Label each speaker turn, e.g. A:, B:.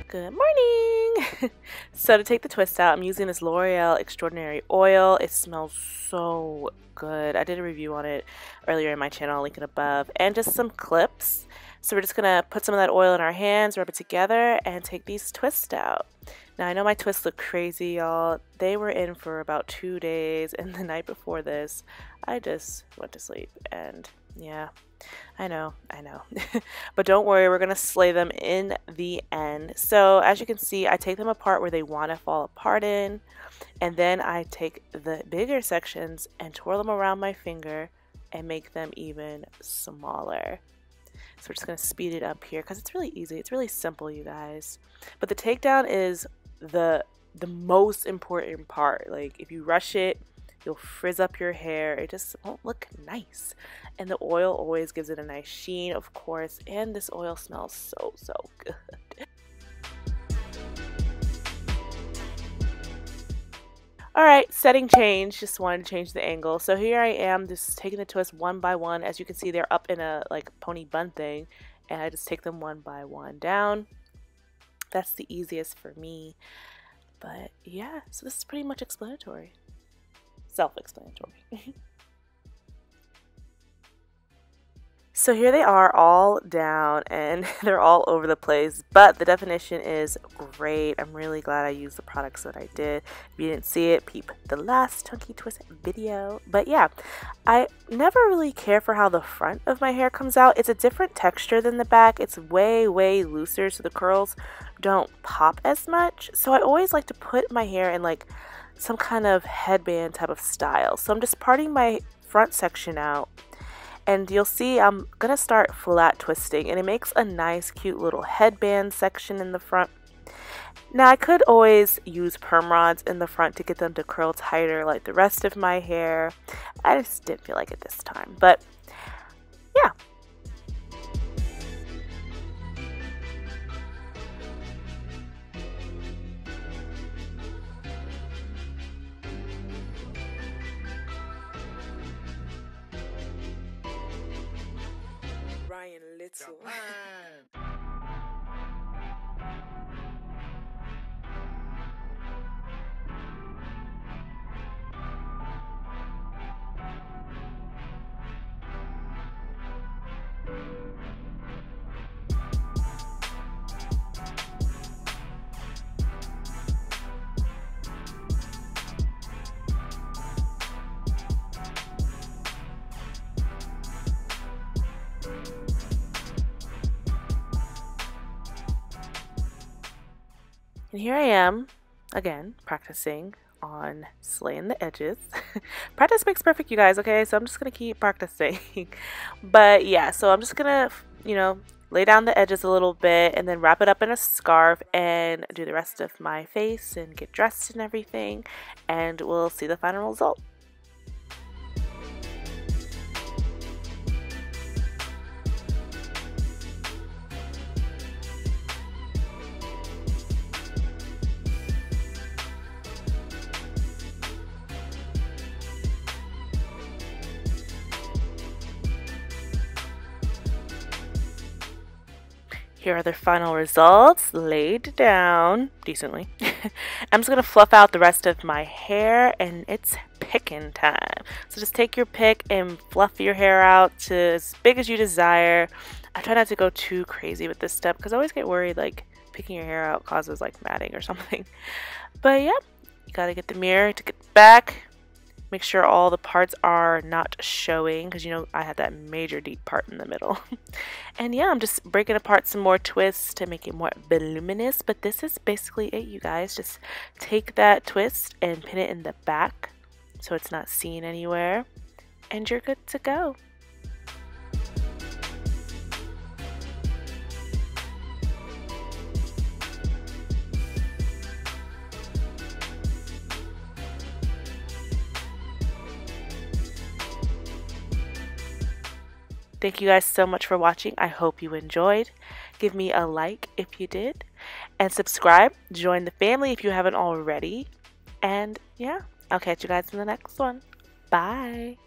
A: Good morning! So to take the twist out, I'm using this L'Oreal Extraordinary Oil. It smells so good. I did a review on it earlier in my channel, I'll link it above. And just some clips. So we're just going to put some of that oil in our hands, rub it together, and take these twists out. Now I know my twists look crazy, y'all. They were in for about 2 days, and the night before this, I just went to sleep. And yeah, I know. But don't worry, we're going to slay them in the end. So as you can see, I take them apart where they want to fall apart in. And then I take the bigger sections and twirl them around my finger and make them even smaller. So we're just going to speed it up here because it's really easy. It's really simple, you guys. But the takedown is the most important part. Like if you rush it, you'll frizz up your hair. It just won't look nice. And the oil always gives it a nice sheen, of course. And this oil smells so good. Alright, setting change. Just wanted to change the angle. So here I am just taking the twists one by one. As you can see, they're up in a like pony bun thing. And I just take them one by one down. That's the easiest for me. But yeah, so this is pretty much explanatory. Self-explanatory. So here they are all down and they're all over the place, but the definition is great. I'm really glad I used the products that I did. If you didn't see it, peep the last Chunky Twist video. But yeah, I never really care for how the front of my hair comes out. It's a different texture than the back. It's way looser, so the curls don't pop as much. So I always like to put my hair in like some kind of headband type of style. So I'm just parting my front section out. And you'll see I'm going to start flat twisting, and it makes a nice cute little headband section in the front. Now I could always use perm rods in the front to get them to curl tighter like the rest of my hair. I just didn't feel like it this time, but yeah. Little. And here I am, again, practicing on slaying the edges. Practice makes perfect, you guys, okay? So I'm just going to keep practicing. But yeah, so I'm just going to, lay down the edges a little bit and then wrap it up in a scarf and do the rest of my face and get dressed and everything. And we'll see the final result. Here are the final results, laid down decently. I'm just going to fluff out the rest of my hair, and it's picking time. So just take your pick and fluff your hair out to as big as you desire. I try not to go too crazy with this step because I always get worried like picking your hair out causes like matting or something. But yeah, you got to get the mirror to get back. Make sure all the parts are not showing because I had that major deep part in the middle. And yeah, I'm just breaking apart some more twists to make it more voluminous, but this is basically it, you guys. Just take that twist and pin it in the back so it's not seen anywhere, and you're good to go. Thank you guys so much for watching. I hope you enjoyed. Give me a like if you did. And subscribe. Join the family if you haven't already. And yeah, I'll catch you guys in the next one. Bye.